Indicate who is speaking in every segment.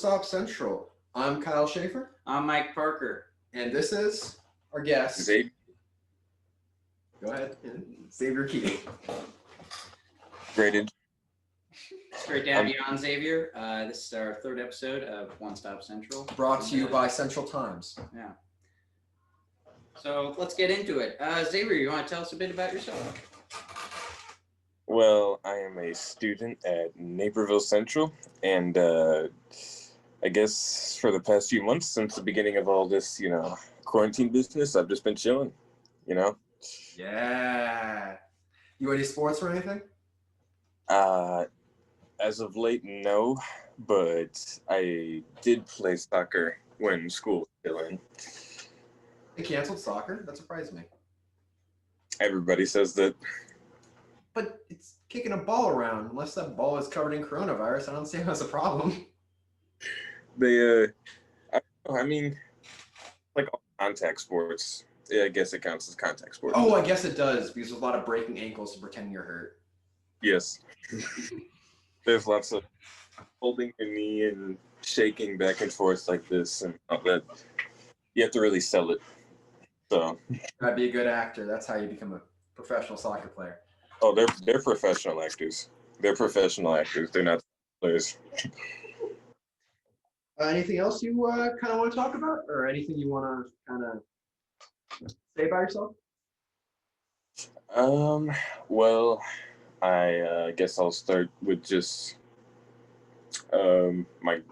Speaker 1: Stop Central. I'm Kyle Sheaffer,
Speaker 2: I'm Mike Parker.
Speaker 1: and this is our guest.
Speaker 3: Zavier.
Speaker 1: Go ahead. Zavier Key.
Speaker 3: Graded.
Speaker 2: It's great to have you on, Xavier. This is our third episode of One Stop Central.
Speaker 1: Brought to you by Central Times.
Speaker 2: Yeah. So let's get into it. Xavier, you want to tell us a bit about yourself?
Speaker 3: Well, I am a student at Naperville Central, and I guess for the past few months, since the beginning of all this, quarantine business, I've just been chilling,
Speaker 1: Yeah. You any sports or anything?
Speaker 3: As of late, no, but I did play soccer when school was still in.
Speaker 1: They canceled soccer? That surprised me.
Speaker 3: Everybody says that.
Speaker 1: But it's kicking a ball around. Unless that ball is covered in coronavirus, I don't see how that's a problem.
Speaker 3: They, I mean, like all contact sports, I guess it counts as contact sports.
Speaker 1: Oh, I guess it does, because there's a lot of breaking ankles and pretending you're hurt.
Speaker 3: Yes. There's lots of holding your knee and shaking back and forth like this, and all that. You have to really sell it. So.
Speaker 1: Gotta be a good actor. That's how you become a professional soccer player.
Speaker 3: Oh, they're professional actors. They're professional actors. They're not players.
Speaker 1: Anything else you kind of want to talk about, or anything you want to kind of say about yourself?
Speaker 3: Well, I guess I'll start with just my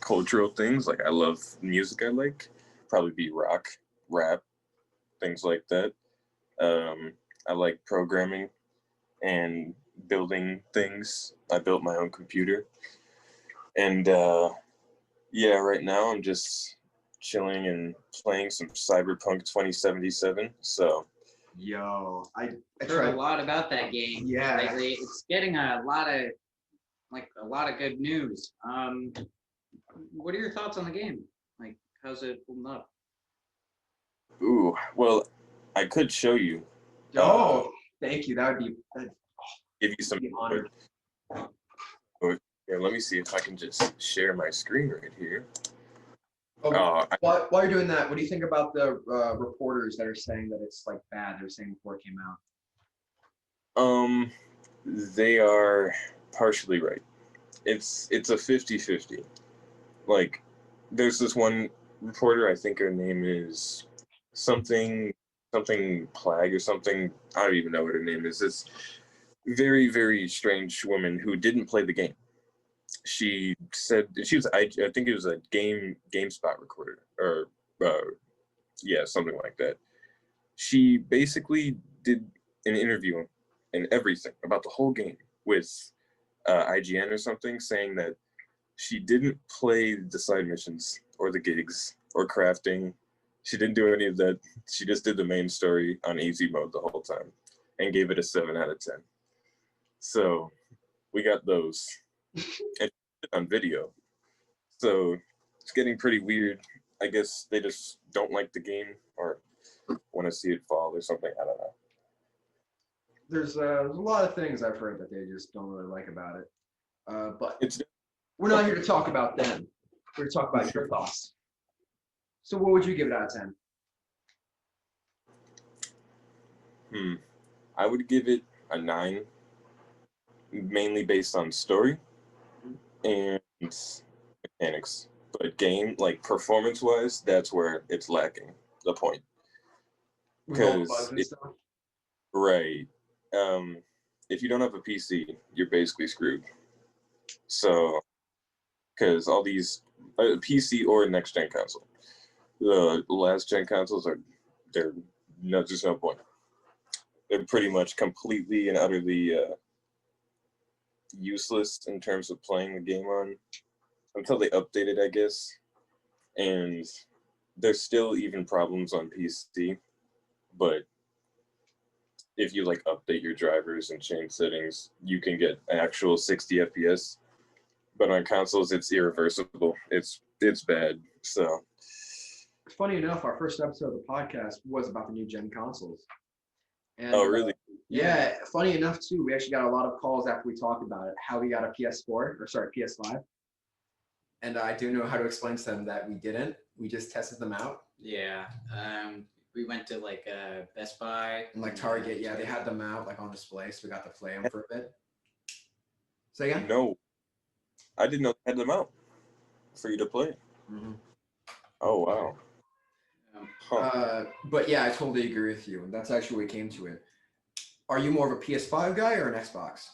Speaker 3: cultural things. Like, I love music. Probably be rock, rap, things like that. I like programming and building things. I built my own computer, and right now I'm just chilling and playing some Cyberpunk 2077. So,
Speaker 1: I
Speaker 2: Heard
Speaker 1: tried
Speaker 2: a lot about that game.
Speaker 1: Yeah.
Speaker 2: Lately. It's getting a lot of good news. What are your thoughts on the game? Like, how's it holding up?
Speaker 3: ooh, well, I could show you.
Speaker 1: Oh, thank you. That'd
Speaker 3: Give you some.
Speaker 1: be honored.
Speaker 3: Here, let me see if I can just share my screen right here.
Speaker 1: Oh, while you're doing that, what do you think about the reporters that are saying that it's like bad? They're saying before it came out.
Speaker 3: They are partially right. It's a 50-50. Like, there's this one reporter, I think her name is something Plag or something. I don't even know what her name is. This very, very strange woman who didn't play the game. She said she was, I think it was a GameSpot recorder, or something like that. She basically did an interview and everything about the whole game with IGN or something, saying that she didn't play the side missions or the gigs or crafting. She didn't do any of that. She just did the main story on easy mode the whole time and gave it a 7 out of 10. So we got those. And on video. So it's getting pretty weird. I guess they just don't like the game or want to see it fall or something. I don't know.
Speaker 1: There's a lot of things I've heard that they just don't really like about it. But
Speaker 3: It's
Speaker 1: we're not here to talk about them. We're here to talk about your thoughts. So what would you give it out of 10?
Speaker 3: I would give it a 9, mainly based on story and mechanics. But game, like performance-wise, that's where it's lacking the point.
Speaker 1: With all the
Speaker 3: Because
Speaker 1: bugs and stuff?
Speaker 3: right, if you don't have a PC, you're basically screwed. So, because all these PC or next gen console, the last gen consoles they're just no point. They're pretty much completely and utterly useless in terms of playing the game on until they update it, I guess. And there's still even problems on PC, but if you like update your drivers and change settings, you can get an actual 60 FPS. But on consoles, it's irreversible. It's bad. So.
Speaker 1: Funny enough, our first episode of the podcast was about the new gen consoles. And,
Speaker 3: Oh, really?
Speaker 1: Yeah, funny enough too, we actually got a lot of calls after we talked about it, how we got a PS5. and I do know how to explain to them that we didn't. We just tested them out.
Speaker 2: Yeah. We went to like Best Buy
Speaker 1: And like Target, yeah, they had them out like on display, so we got to play them for a bit. Say again?
Speaker 3: No, I didn't know they had them out for you to play.
Speaker 1: Mm-hmm.
Speaker 3: Oh wow.
Speaker 1: But yeah, I totally agree with you, and that's actually what we came to it. Are you more of a PS5 guy or an Xbox?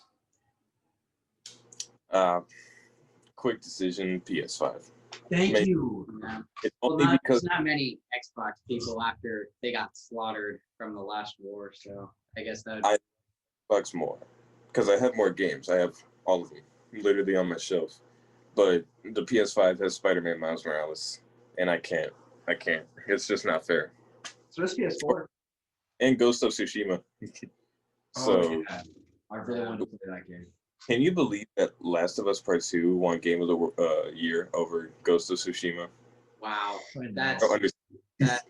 Speaker 3: Quick decision, PS5.
Speaker 1: Thank you.
Speaker 2: Yeah.
Speaker 3: It's
Speaker 2: Well,
Speaker 3: only because
Speaker 2: there's not many Xbox people after they got slaughtered from the last war, so I guess that.
Speaker 3: Xbox more, because I have more games. I have all of them literally on my shelf. But the PS5 has Spider-Man Miles Morales, and I can't. It's just not fair.
Speaker 1: So this PS4.
Speaker 3: And Ghost of Tsushima. So,
Speaker 1: yeah. I really wanted to play that game.
Speaker 3: can you believe that Last of Us Part 2 won Game of the Year over Ghost of Tsushima?
Speaker 2: Wow,
Speaker 1: I
Speaker 2: that's
Speaker 3: I don't understand.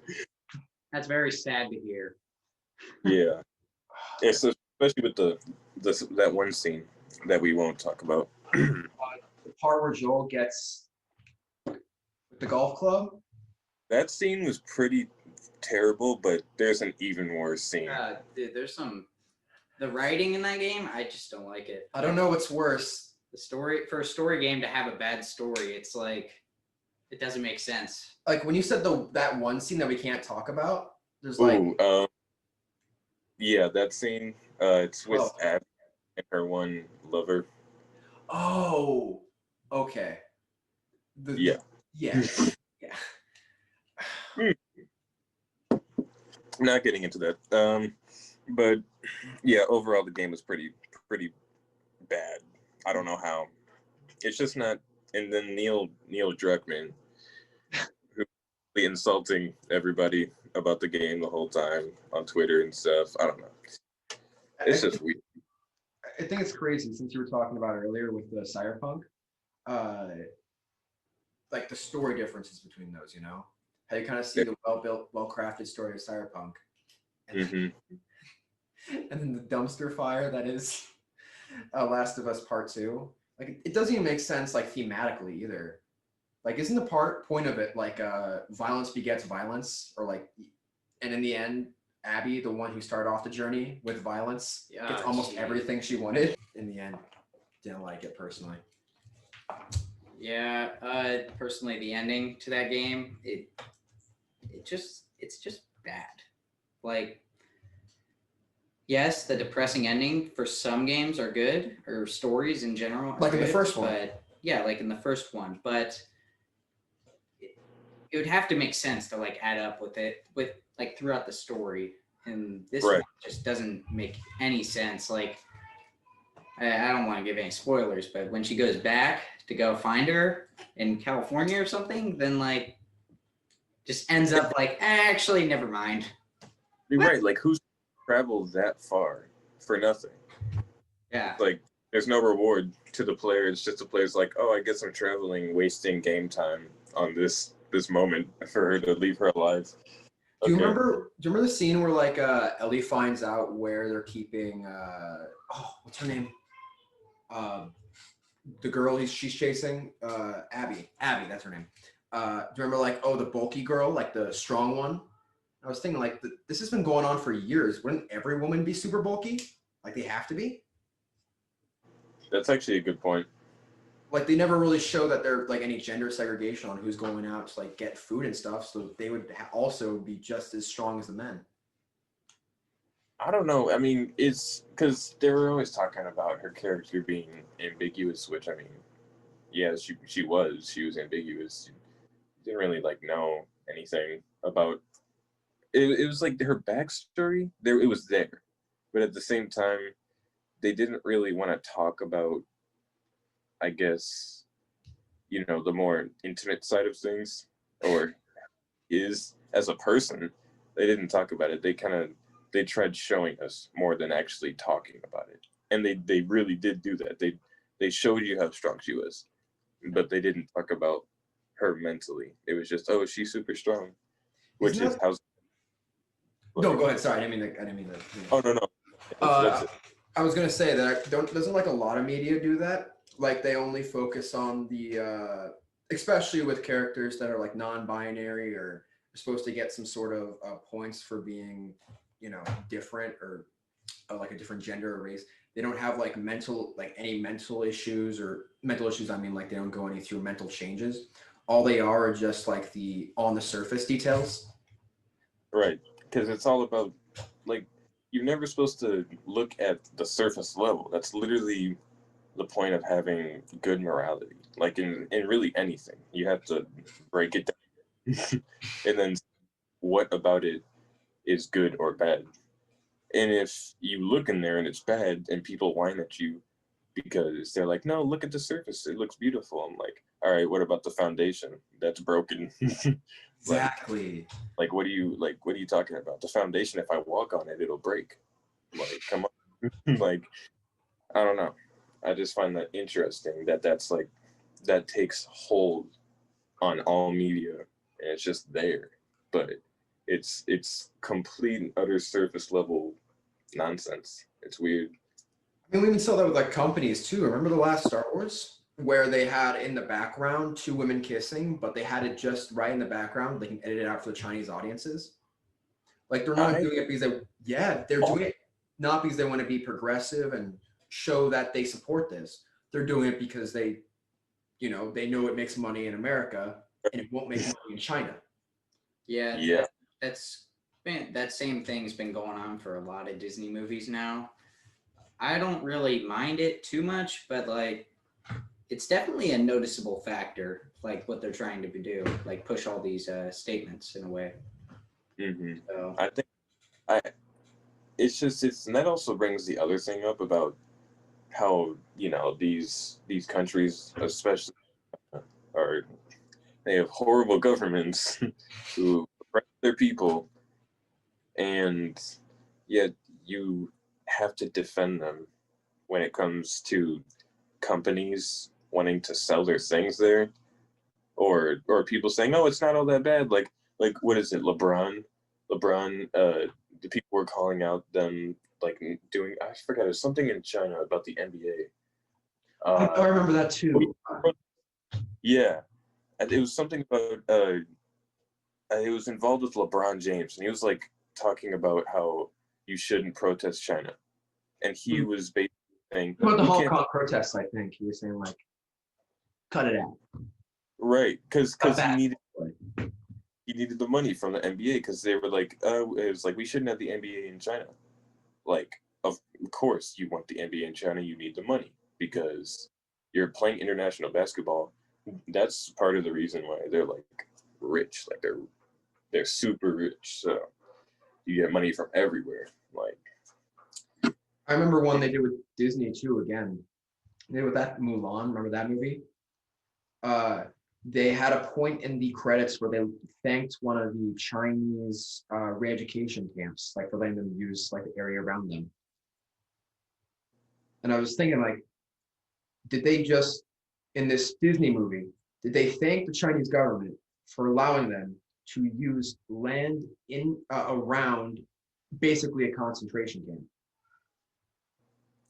Speaker 2: that's very sad to hear.
Speaker 3: Yeah, it's especially with that one scene that we won't talk about.
Speaker 1: The part where Joel gets with the golf club.
Speaker 3: That scene was pretty terrible, but there's an even worse scene.
Speaker 2: Dude, there's the writing in that game. I just don't like it.
Speaker 1: I don't know what's worse.
Speaker 2: The story for a story game to have a bad story, it's like it doesn't make sense.
Speaker 1: Like when you said that one scene that we can't talk about, there's like
Speaker 3: yeah, that scene. It's with Abby and her one lover.
Speaker 1: Oh, okay. Yeah.
Speaker 3: Not getting into that. But yeah, overall the game was pretty bad. I don't know how. It's just not. And then Neil Druckmann, who's insulting everybody about the game the whole time on Twitter and stuff. I don't know. It's just weird.
Speaker 1: I think it's crazy since you were talking about earlier with the Cyberpunk, like the story differences between those. You know, how you kind of see the well-built, well-crafted story of Cyberpunk, and, and then the dumpster fire that is Last of Us Part 2. Like it doesn't even make sense like thematically either. Like isn't the point of it like violence begets violence, or like, and in the end Abby, the one who started off the journey with violence, gets almost everything she wanted. In the end, didn't like it personally.
Speaker 2: Yeah, personally, the ending to that game, it's just bad. Like, yes, the depressing ending for some games are good, or stories in general are
Speaker 1: like in
Speaker 2: good,
Speaker 1: the first one.
Speaker 2: But yeah, like in the first one, but it would have to make sense to like add up with it with like throughout the story, and this one just doesn't make any sense. Like I don't want to give any spoilers, but when she goes back to go find her in California or something, then like just ends up like actually never mind.
Speaker 3: You're right. Like who's traveled that far for nothing?
Speaker 2: Yeah.
Speaker 3: Like there's no reward to the player. It's just the player's like, oh, I guess I'm traveling, wasting game time on this moment for her to leave her alive.
Speaker 1: Do you remember the scene where like Ellie finds out where they're keeping what's her name? The girl she's chasing, Abby, that's her name. Do you remember like, the bulky girl, like the strong one? I was thinking like this has been going on for years. Wouldn't every woman be super bulky? Like they have to be?
Speaker 3: That's actually a good point.
Speaker 1: Like they never really show that there's like any gender segregation on who's going out to like get food and stuff, so they would also be just as strong as the men.
Speaker 3: I don't know. I mean, it's because they were always talking about her character being ambiguous, which I mean, yeah, she was ambiguous. She didn't really like know anything about it. It was like her backstory there. It was there, but at the same time, they didn't really want to talk about, I guess, the more intimate side of things, or is as a person. They didn't talk about it. They tried showing us more than actually talking about it. And they really did do that. They showed you how strong she was, but they didn't talk about her mentally. It was just, oh, she's super strong, which is how.
Speaker 1: No, go ahead. Sorry, I didn't mean to.
Speaker 3: Oh no. That's it.
Speaker 1: I was gonna say that doesn't like a lot of media do that. Like they only focus on the especially with characters that are like non-binary or are supposed to get some sort of points for being, different or like a different gender or race. They don't have like any mental issues or mental issues. I mean, like they don't go any through mental changes. All they are just like the on the surface details.
Speaker 3: Right, because it's all about like you're never supposed to look at the surface level. That's literally the point of having good morality. Like in really anything, you have to break it down, and then what about it is good or bad. And if you look in there and it's bad, and people whine at you because they're like, "No, look at the surface; it looks beautiful." I'm like, "All right, what about the foundation? That's broken."
Speaker 1: Exactly.
Speaker 3: Like, what are you talking about? The foundation, if I walk on it, it'll break. Like, come on. Like, I don't know. I just find that interesting that takes hold on all media, and it's just there. But it's complete and utter surface level nonsense. It's weird.
Speaker 1: I mean, we even saw that with like companies too. Remember the last Star Wars where they had in the background two women kissing, but they had it just right in the background. They can edit it out for the Chinese audiences. Like they're not doing it because they're doing it not because they want to be progressive and show that they support this. They're doing it because they know it makes money in America and it won't make money in China.
Speaker 2: Yeah. That same thing's been going on for a lot of Disney movies now. I don't really mind it too much, but like it's definitely a noticeable factor, like what they're trying to do, like push all these statements in a way.
Speaker 3: Mm-hmm.
Speaker 2: So
Speaker 3: I think and that also brings the other thing up about how these countries especially are they have horrible governments who oppress their people, and yet you have to defend them when it comes to companies wanting to sell their things there, or people saying, "Oh, it's not all that bad." Like what is it, LeBron? The people were calling out them like doing. I forgot it was something in China about the NBA.
Speaker 1: I remember that too.
Speaker 3: Yeah, and it was something about. It was involved with LeBron James, and he was like talking about how you shouldn't protest China, and he was basically saying,
Speaker 1: About the Hong Kong protests, I think he was saying like, cut it out.
Speaker 3: Right, because he needed the money from the NBA because they were like, it was like we shouldn't have the NBA in China. Like, of course you want the NBA in China, you need the money because you're playing international basketball. That's part of the reason why they're like rich, like they're super rich. So you get money from everywhere. Like,
Speaker 1: I remember one they did with Disney too. Again, they did with that Mulan. Remember that movie? They had a point in the credits where they thanked one of the Chinese re-education camps, like for letting them use like the area around them. And I was thinking, like, did they just in this Disney movie, did they thank the Chinese government for allowing them to use land in around basically a concentration camp?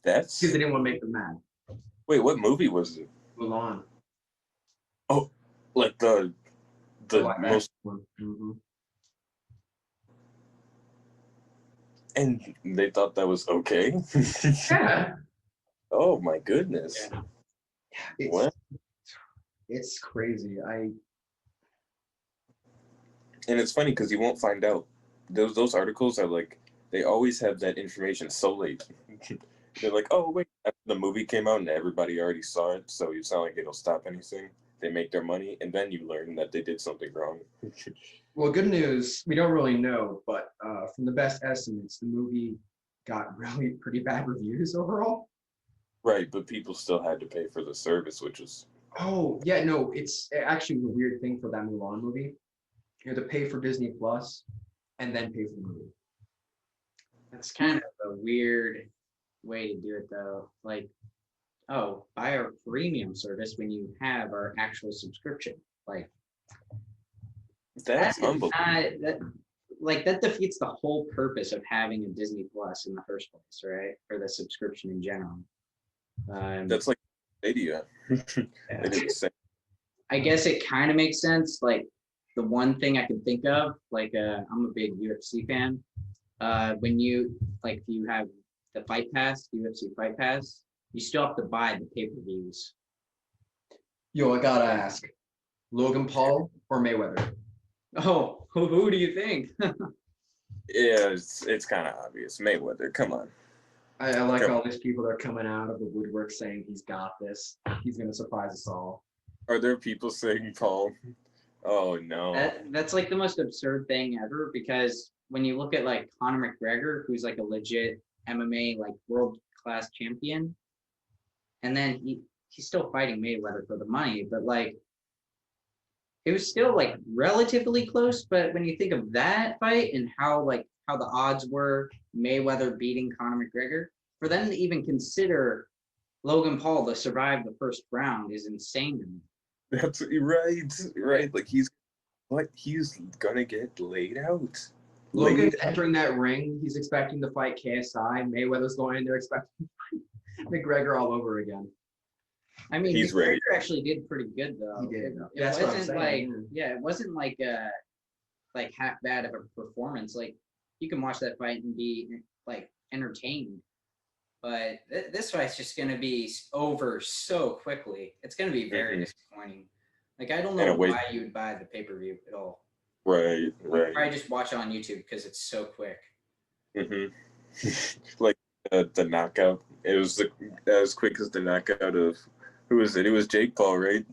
Speaker 3: that's
Speaker 1: Because they didn't want to make them mad.
Speaker 3: Wait, what movie was it?
Speaker 1: Mulan.
Speaker 3: Oh, like the most
Speaker 1: one. Mm-hmm.
Speaker 3: And they thought that was okay.
Speaker 1: Yeah.
Speaker 3: Oh my goodness.
Speaker 1: Yeah.
Speaker 3: What?
Speaker 1: It's crazy.
Speaker 3: And it's funny because you won't find out. Those articles are like they always have that information so late. They're like, oh wait, the movie came out and everybody already saw it, so it's not like it'll stop anything. They make their money, and then you learn that they did something wrong.
Speaker 1: Well, good news. We don't really know, but from the best estimates, the movie got really pretty bad reviews overall.
Speaker 3: Right, but people still had to pay for the service, which was.
Speaker 1: Oh yeah, no, it's actually a weird thing for that Mulan movie. You have to pay for Disney Plus and then pay for the movie.
Speaker 2: that's kind of a weird way to do it, though. Like, oh, buy our premium service when you have our actual subscription. Like,
Speaker 3: That's unbelievable.
Speaker 2: That defeats the whole purpose of having a Disney Plus in the first place, right? For the subscription in general.
Speaker 3: That's like Stadia. They did the same.
Speaker 2: I guess it kind of makes sense. Like the one thing I can think of, like I'm a big UFC fan. When you like, if you have the Fight Pass, UFC Fight Pass, you still have to buy the pay-per-views.
Speaker 1: Yo, I gotta ask, Logan Paul or Mayweather?
Speaker 2: Oh, who do you think?
Speaker 3: Yeah, it's kind of obvious. Mayweather, come on.
Speaker 1: I like all these people that are coming out of the woodwork saying he's got this. He's gonna surprise us all.
Speaker 3: Are there people saying Paul? Oh no.
Speaker 2: That's like the most absurd thing ever, because when you look at like Conor McGregor, who's like a legit MMA like world class champion, and then he's still fighting Mayweather for the money, but like it was still like relatively close. But when you think of that fight and how the odds were Mayweather beating Conor McGregor, for them to even consider Logan Paul to survive the first round is insane to me.
Speaker 3: That's right. Like he's gonna get laid out.
Speaker 1: Logan's entering that ring. He's expecting to fight KSI. Mayweather's going in there expecting to fight McGregor all over again.
Speaker 2: I mean,
Speaker 3: he's
Speaker 2: McGregor
Speaker 3: ready.
Speaker 2: Actually did pretty good though.
Speaker 1: He did.
Speaker 2: It
Speaker 1: That's what I'm
Speaker 2: wasn't
Speaker 1: saying.
Speaker 2: like it wasn't like half bad of a performance. Like you can watch that fight and be like entertained. But this fight's just going to be over so quickly. It's going to be very disappointing. Like, I don't know why you would buy the pay-per-view at all.
Speaker 3: Right.
Speaker 2: Probably just watch it on YouTube because it's so quick.
Speaker 3: Like the knockout. It was as quick as the knockout of, who was it? It was Jake Paul, right?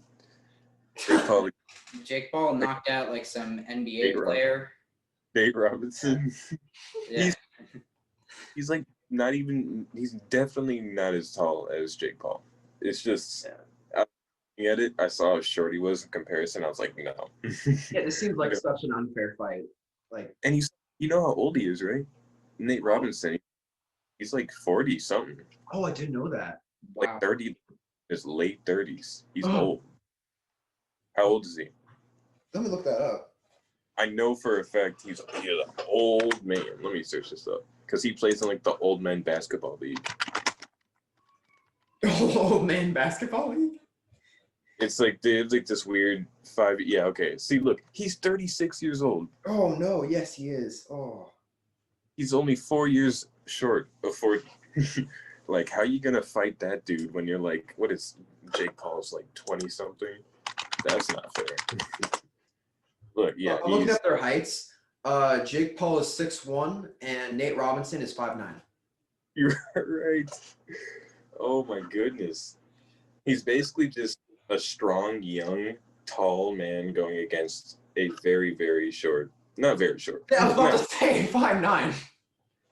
Speaker 2: Jake Paul knocked out like some NBA player.
Speaker 3: Nate Robinson.
Speaker 2: Yeah.
Speaker 3: He's like he's definitely not as tall as Jake Paul. It's just, looking at it, I saw how short he was in comparison. I was like, no.
Speaker 1: Yeah, this seems like such an unfair fight. Like,
Speaker 3: and you know how old he is, right? Nate Robinson. He's like 40 something.
Speaker 1: Oh, I didn't know that.
Speaker 3: Like
Speaker 1: Wow.
Speaker 3: 30, his late 30s. He's old. How old is he?
Speaker 1: Let me look that up.
Speaker 3: I know for a fact he's an old man. Let me search this up. Because he plays in like the old men basketball league.
Speaker 1: Old man basketball league?
Speaker 3: It's like they have like this weird yeah, okay. See, look, he's 36 years old.
Speaker 1: Oh no, yes he is. Oh.
Speaker 3: He's only 4 years short of 40. Like, how you gonna fight that dude when you're like, what is Jake Paul's like 20 something? That's not fair. Look, yeah.
Speaker 1: I'm looking at their heights. Jake Paul is 6'1" and Nate Robinson is 5'9".
Speaker 3: You're right. Oh my goodness. He's basically just a strong, young, tall man going against a very, very short, not very short.
Speaker 1: Yeah, I was about to say 5'9".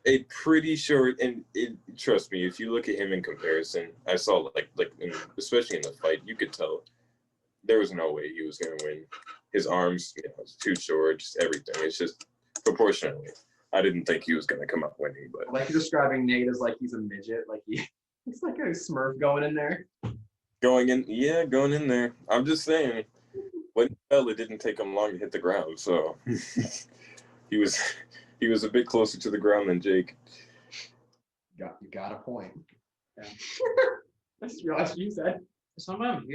Speaker 3: A pretty short, and trust me, if you look at him in comparison, I saw especially in the fight, you could tell there was no way he was going to win. His arms, was too short, just everything. It's just proportionally. I didn't think he was going to come out winning, but
Speaker 1: like you're describing Nate as like he's a midget, like he's like a Smurf going in there.
Speaker 3: Going in there. I'm just saying, when he fell, it didn't take him long to hit the ground, so he was a bit closer to the ground than Jake.
Speaker 1: You got a point. Yeah. I just realized you said.
Speaker 2: Something I'm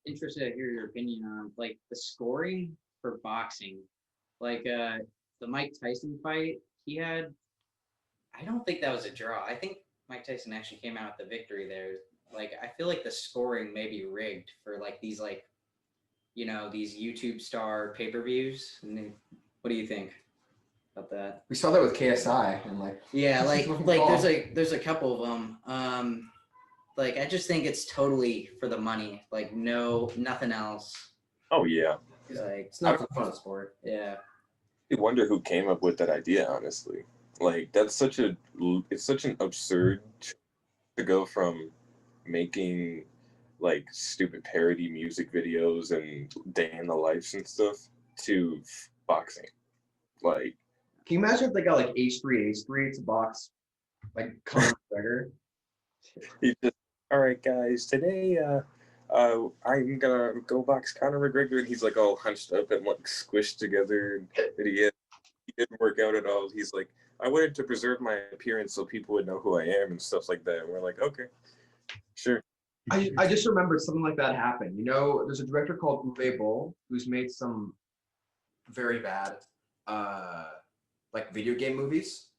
Speaker 2: interested to hear your opinion on, like the scoring for boxing, like the Mike Tyson fight he had. I don't think that was a draw. I think Mike Tyson actually came out with the victory there. Like I feel like the scoring may be rigged for like these these YouTube star pay-per-views. What do you think about that?
Speaker 1: We saw that with KSI and
Speaker 2: there's a couple of them. Like I just think it's totally for the money. Like nothing else.
Speaker 3: Oh yeah.
Speaker 1: Like it's not for the fun of the sport.
Speaker 2: Yeah.
Speaker 3: I wonder who came up with that idea, honestly. Like it's such an absurd to go from making like stupid parody music videos and day in the lives and stuff to boxing. Like,
Speaker 1: can you imagine if they got like H3 to box like Conor McGregor?
Speaker 3: He's just, all right, guys, today I'm gonna go box Conor McGregor, and he's like all hunched up and like squished together, and he didn't work out at all. He's like, I wanted to preserve my appearance so people would know who I am and stuff like that. And we're like, okay, sure.
Speaker 1: I just remembered something like that happened. You know, there's a director called Uwe Boll who's made some very bad like video game movies.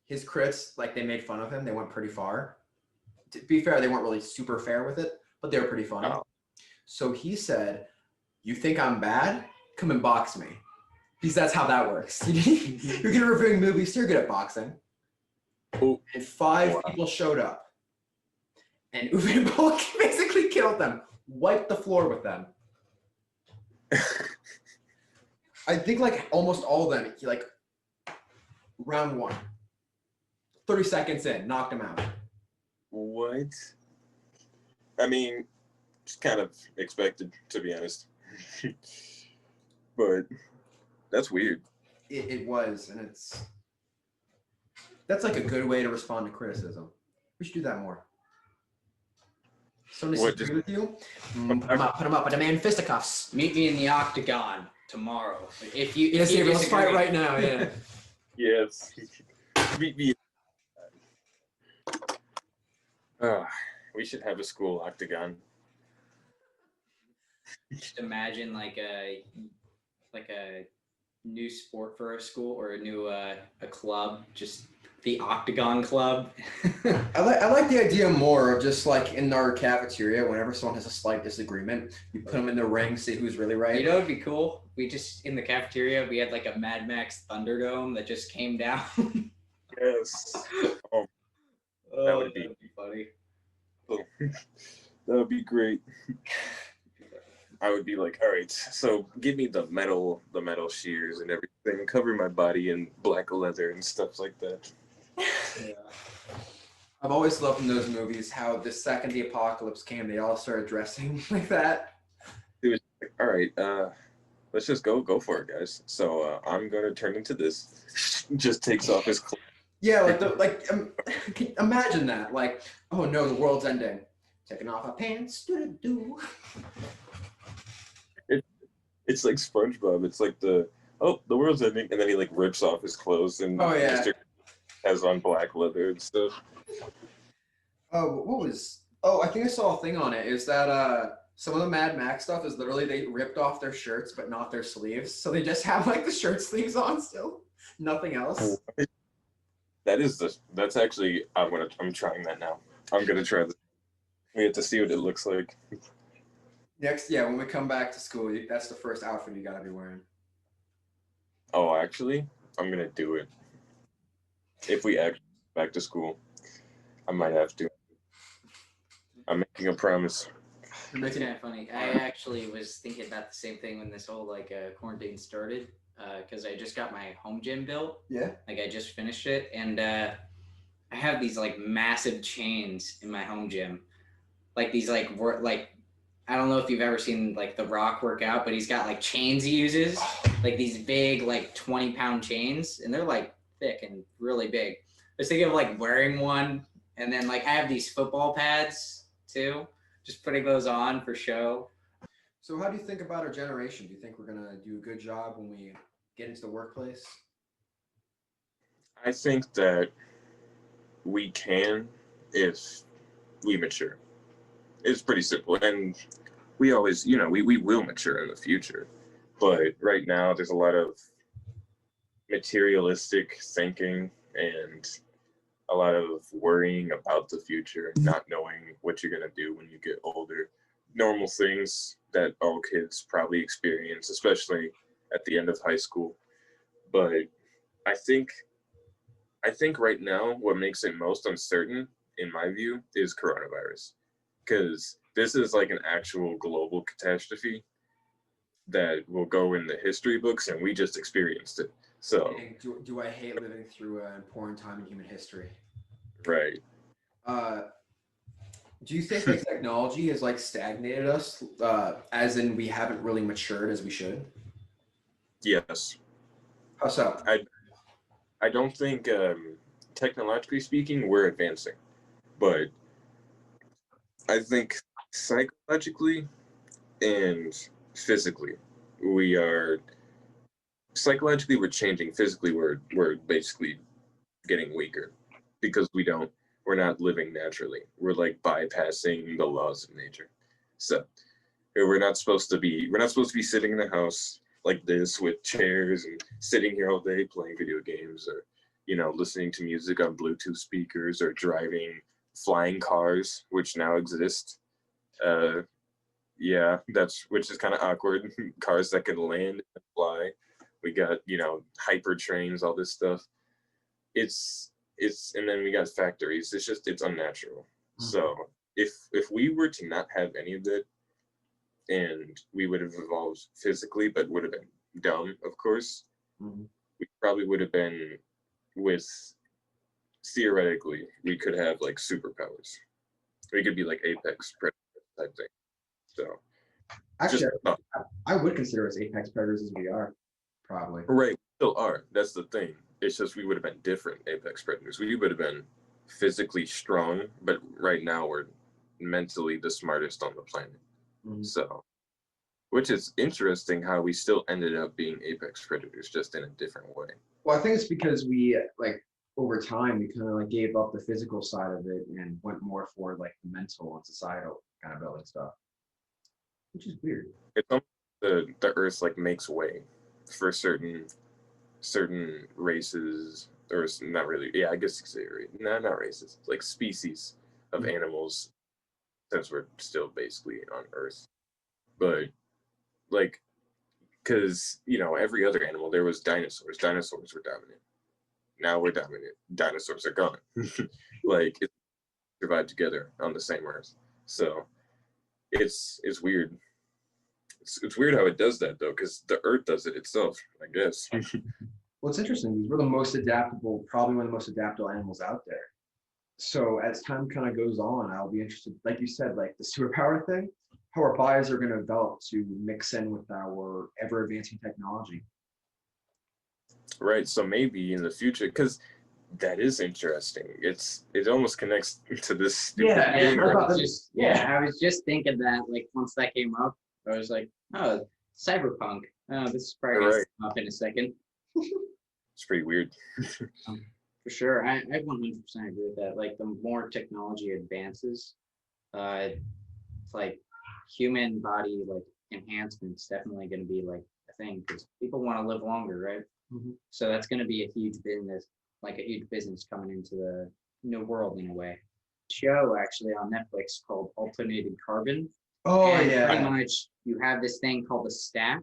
Speaker 1: His critics, like, they made fun of him. They went pretty far. To be fair, they weren't really super fair with it, but they were pretty funny.
Speaker 3: Oh.
Speaker 1: So he said, "You think I'm bad? Come and box me." Because that's how that works. You're good at reviewing movies, so you're good at boxing.
Speaker 3: Oh.
Speaker 1: And 5 people showed up. And Uwe Boll basically killed them, wiped the floor with them. I think like almost all of them, he like round 1, 30 seconds in, knocked him out.
Speaker 3: What? I mean, it's kind of expected, to be honest. But that's weird.
Speaker 1: It was, and that's like a good way to respond to criticism. We should do that more. Somebody disagree with you? Put him up. I demand fisticuffs.
Speaker 2: Meet me in the octagon tomorrow. If you
Speaker 1: Yes, let's fight right now. Yeah.
Speaker 3: Yes. Meet me. We should have a school octagon.
Speaker 2: Just imagine like a new sport for a school or a new a club, just the Octagon Club.
Speaker 1: I like the idea more of just like in our cafeteria, whenever someone has a slight disagreement, you put them in the ring, see who's really right.
Speaker 2: You know, it'd be cool. We just, in the cafeteria, we had like a Mad Max Thunderdome that just came down.
Speaker 3: Yes. That would be
Speaker 2: funny.
Speaker 3: That would be great. I would be like, all right, so give me the metal shears and everything, cover my body in black leather and stuff like that.
Speaker 1: Yeah. I've always loved in those movies how the second the apocalypse came, they all started dressing like that.
Speaker 3: It was like, all right, let's just go for it, guys. So I'm gonna turn into this. Just takes off his clothes.
Speaker 1: Yeah, imagine that. Like, oh no, the world's ending. Taking off our pants. Do.
Speaker 3: It's like SpongeBob. It's like the world's ending, and then he like rips off his clothes and Mr. has on black leather and stuff.
Speaker 1: I think I saw a thing on it. Is that some of the Mad Max stuff is literally they ripped off their shirts but not their sleeves, so they just have like the shirt sleeves on still, nothing else.
Speaker 3: That's actually I'm trying that now. I'm gonna try this. We have to see what it looks like.
Speaker 1: Next, yeah, when we come back to school, that's the first outfit you gotta be wearing.
Speaker 3: Oh, actually, I'm gonna do it. If we actually go back to school, I might have to. I'm making a promise.
Speaker 2: That's kind of funny. I actually was thinking about the same thing when this whole quarantine started, because I just got my home gym built.
Speaker 1: Yeah.
Speaker 2: Like I just finished it, and I have these like massive chains in my home gym, like these like I don't know if you've ever seen like The Rock work out, but he's got like chains he uses, like these big like 20-pound chains, and they're like thick and really big. I was thinking of like wearing one, and then like I have these football pads too, just putting those on for show.
Speaker 1: So how do you think about our generation? Do you think we're gonna do a good job when we get into the workplace?
Speaker 3: I think that we can if we mature. It's pretty simple, and we always, we will mature in the future. But right now, there's a lot of materialistic thinking and a lot of worrying about the future, not knowing what you're going to do when you get older. Normal things that all kids probably experience, especially at the end of high school. But I think right now, what makes it most uncertain, in my view, is coronavirus. Because this is like an actual global catastrophe that will go in the history books, and we just experienced it. So,
Speaker 1: do I hate living through an important time in human history?
Speaker 3: Right.
Speaker 1: Do you think that technology has like stagnated us, as in we haven't really matured as we should?
Speaker 3: Yes.
Speaker 1: How so?
Speaker 3: I don't think, technologically speaking, we're advancing, but I think psychologically and physically, psychologically we're changing. Physically, we're basically getting weaker because we're we're not living naturally. We're like bypassing the laws of nature. So we're not supposed to be sitting in the house like this with chairs and sitting here all day playing video games, or listening to music on Bluetooth speakers, or driving flying cars, which now exist. Yeah, which is kind of awkward. Cars that can land and fly. We got, hyper trains, all this stuff. It's and then we got factories. It's unnatural. Mm-hmm. So if we were to not have any of that, and we would have evolved physically, but would have been dumb, of course, mm-hmm. we probably would have been theoretically, we could have like superpowers. We could be like apex predator type thing. So
Speaker 1: actually, I would consider us apex predators as we are, probably.
Speaker 3: Right, we still are. That's the thing. It's just we would have been different apex predators. We would have been physically strong, but right now we're mentally the smartest on the planet. Mm-hmm. So, which is interesting how we still ended up being apex predators, just in a different way.
Speaker 1: Well, I think it's because we over time we kind of gave up the physical side of it and went more for the mental and societal kind of building stuff, which is weird.
Speaker 3: It's almost the Earth makes way for certain races, or not really. Yeah, I guess you could say not races, species of mm-hmm. animals, since we're still basically on Earth. But because every other animal, there was dinosaurs. Dinosaurs were dominant. Now we're dominant. Dinosaurs are gone. It survived together on the same Earth. So it's weird. It's weird how it does that though, because the Earth does it itself, I guess.
Speaker 1: Well, it's interesting because we're the most adaptable, probably one of the most adaptable animals out there. So as time kind of goes on, I'll be interested, like you said, the superpower thing, how our bodies are going to develop to mix in with our ever-advancing technology.
Speaker 3: Right. So maybe in the future, because that is interesting. It almost connects to this stupid
Speaker 2: game. I was just thinking that once that came up, I was like, oh, Cyberpunk. Oh, this is probably going to come up in a second.
Speaker 3: It's pretty weird.
Speaker 2: For sure. I 100% agree with that. The more technology advances, it's human body enhancement's definitely going to be a thing, because people want to live longer, right? Mm-hmm. So that's going to be a huge business coming into the new world in a way. Show actually on Netflix called Alternated Carbon.
Speaker 1: Oh, and yeah.
Speaker 2: Pretty much you have this thing called a stack,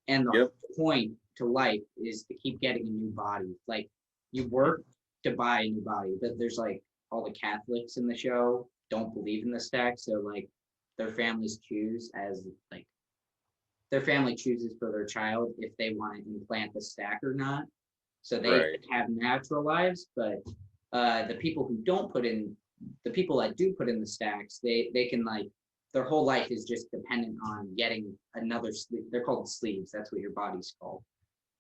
Speaker 2: and the point to life is to keep getting a new body. You work to buy a new body, but there's all the Catholics in the show don't believe in the stack, so their families choose their family chooses for their child if they want to implant the stack or not. So they have natural lives, but the people that do put in the stacks, they can their whole life is just dependent on getting another sleeve. They're called sleeves. That's what your body's called.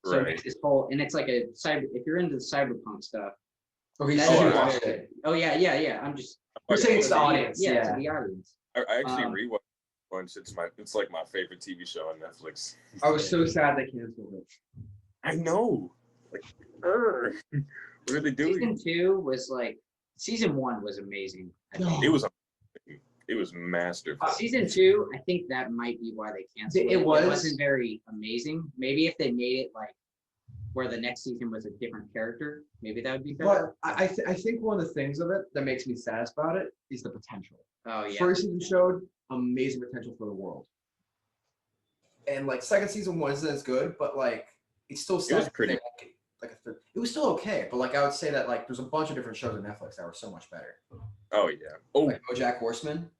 Speaker 2: So this whole, and it's if you're into the cyberpunk stuff. Oh yeah.
Speaker 1: We're saying it's the audience.
Speaker 2: Yeah, to the audience.
Speaker 3: I actually rewatched once. It's my favorite TV show on Netflix.
Speaker 1: I was so sad they canceled it.
Speaker 3: I know. What are they doing?
Speaker 2: Season 1 was amazing.
Speaker 3: It was masterful.
Speaker 2: Season 2, I think that might be why they canceled it. It wasn't very amazing. Maybe if they made it where the next season was a different character, maybe that would be better.
Speaker 1: But I think one of the things of it that makes me sad about it is the potential.
Speaker 2: Oh yeah.
Speaker 1: First season showed amazing potential for the world. And second season wasn't as good, but it still
Speaker 3: was pretty.
Speaker 1: It was still okay, but I would say that there's a bunch of different shows on Netflix that were so much better.
Speaker 3: Oh yeah. Oh,
Speaker 1: BoJack Horseman.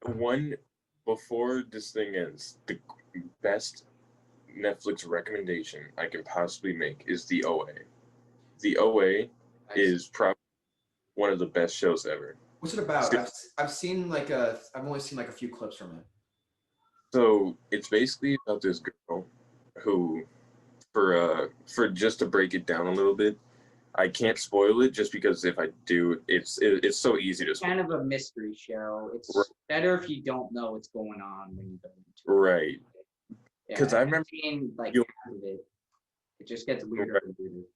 Speaker 3: One before this thing ends, the best Netflix recommendation I can possibly make is The OA. The OA is probably one of the best shows ever.
Speaker 1: What's it about? I've seen I've only seen a few clips from it.
Speaker 3: So it's basically about this girl who, for just to break it down a little bit, I can't spoil it just because if I do, it's so easy to spoil.
Speaker 2: Kind of a mystery show. It's better if you don't know what's going on when you go into it.
Speaker 3: Right. Because I remember
Speaker 2: seeing half of it. It just gets weirder and weirder.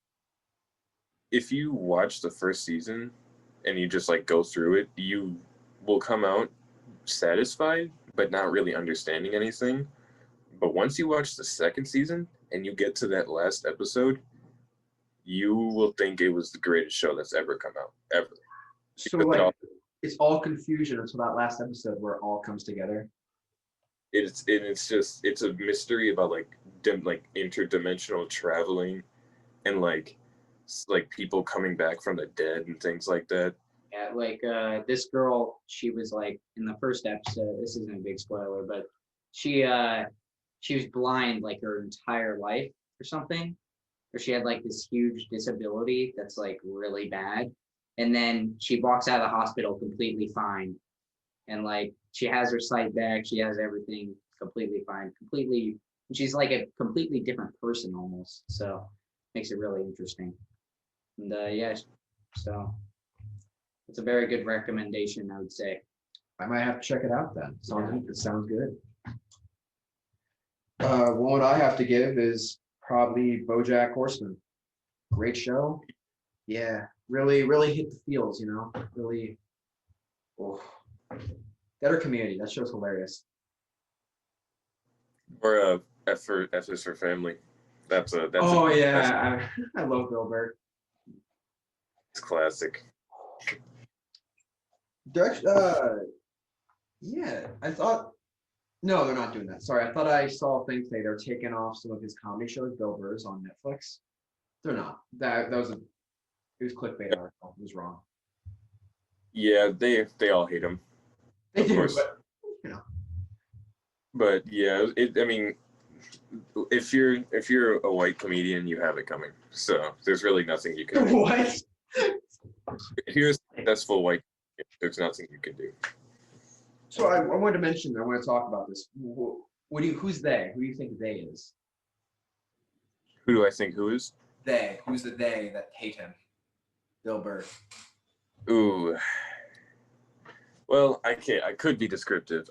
Speaker 3: If you watch the first season, and you just like go through it, you will come out satisfied, but not really understanding anything. But once you watch the second season and you get to that last episode, you will think it was the greatest show that's ever come out, ever.
Speaker 1: So like, it's all confusion until that last episode where it all comes together.
Speaker 3: It's a mystery about like interdimensional traveling and like people coming back from the dead and things like that.
Speaker 2: Yeah, like this girl, she was like in the first episode. This isn't a big spoiler, but she was blind like her entire life or something, or she had like this huge disability that's like really bad, and then she walks out of the hospital completely fine, and like she has her sight back, she has everything completely fine, completely. She's like a completely different person almost. So makes it really interesting. And yeah, so it's a very good recommendation, I would say.
Speaker 1: I might have to check it out then. It sounds good. One I have to give is probably BoJack Horseman. Great show. Yeah, really, really hit the feels, you know. Really. Oh. Better Community. That show's hilarious.
Speaker 3: Or F is for Family. That's
Speaker 1: yeah, I love Bill Burr.
Speaker 3: It's classic.
Speaker 1: Yeah, I thought. No, they're not doing that. Sorry, I thought I saw things say they're taking off some of his comedy shows, Bill Burr's, on Netflix. They're not. It was clickbait article. It was wrong.
Speaker 3: Yeah, they all hate him.
Speaker 1: They do,
Speaker 3: course.
Speaker 1: but you know.
Speaker 3: But yeah, I mean, if you're a white comedian, you have it coming. So there's really nothing you can do.
Speaker 1: What?
Speaker 3: If you're a successful white, there's nothing you can do.
Speaker 1: So I wanted to mention, I want to talk about this. Who's they? Who do you think they is?
Speaker 3: Who do I think who is?
Speaker 1: They. Who's the they that hate him? Bill Burr.
Speaker 3: Ooh. Well, I could be descriptive.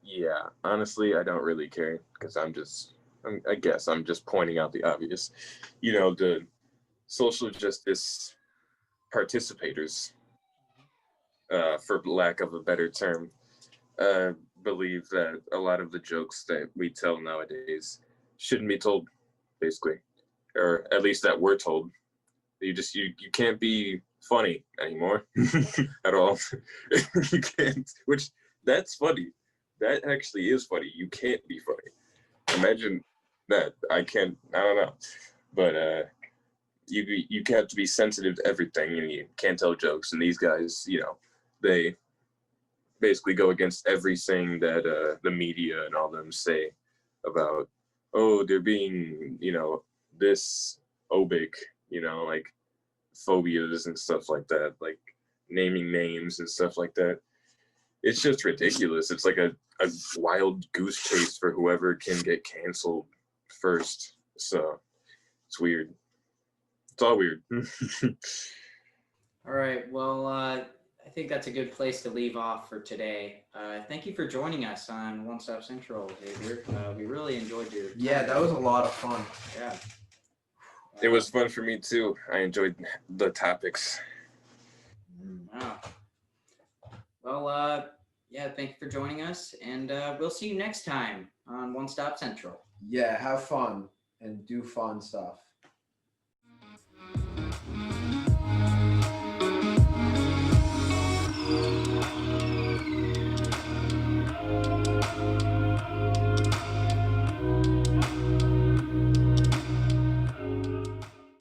Speaker 3: Yeah, honestly, I don't really care because I guess I'm just pointing out the obvious. You know, the social justice participators, for lack of a better term, believe that a lot of the jokes that we tell nowadays shouldn't be told, basically, or at least that we're told. You can't be funny anymore at all. You can't, which that's funny. That actually is funny. You can't be funny. Imagine that. I don't know. But you have to be sensitive to everything, and you can't tell jokes. And these guys, you know, they basically go against everything that the media and all them say about, oh, they're being, you know, this obic, you know, like phobias and stuff like that, like naming names and stuff like that. It's just ridiculous. It's like a wild goose chase for whoever can get canceled first. So it's weird. It's all weird.
Speaker 2: All right. Well, I think that's a good place to leave off for today. Thank you for joining us on One Stop Central, Xavier. We really enjoyed your time.
Speaker 1: Yeah, that was a lot of fun.
Speaker 2: Yeah.
Speaker 3: It was fun for me too. I enjoyed the topics.
Speaker 2: Wow. Well, yeah, thank you for joining us, and we'll see you next time on One Stop Central.
Speaker 1: Yeah, have fun and do fun stuff.